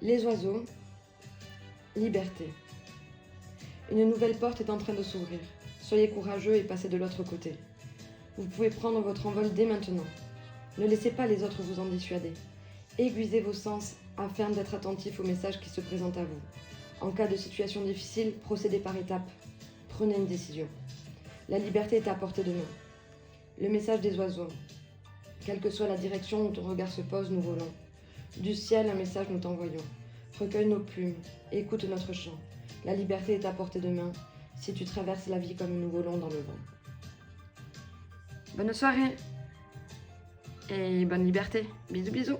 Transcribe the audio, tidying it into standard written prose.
Les oiseaux, liberté. Une nouvelle porte est en train de s'ouvrir. Soyez courageux et passez de l'autre côté. Vous pouvez prendre votre envol dès maintenant. Ne laissez pas les autres vous en dissuader. Aiguisez vos sens afin d'être attentif aux messages qui se présentent à vous. En cas de situation difficile, procédez par étapes. Prenez une décision. La liberté est à portée de main. Le message des oiseaux. Quelle que soit la direction où ton regard se pose, nous volons. Du ciel, un message nous t'envoyons. Recueille nos plumes, écoute notre chant. La liberté est à portée de main, si tu traverses la vie comme nous volons dans le vent. Bonne soirée et bonne liberté. Bisous bisous.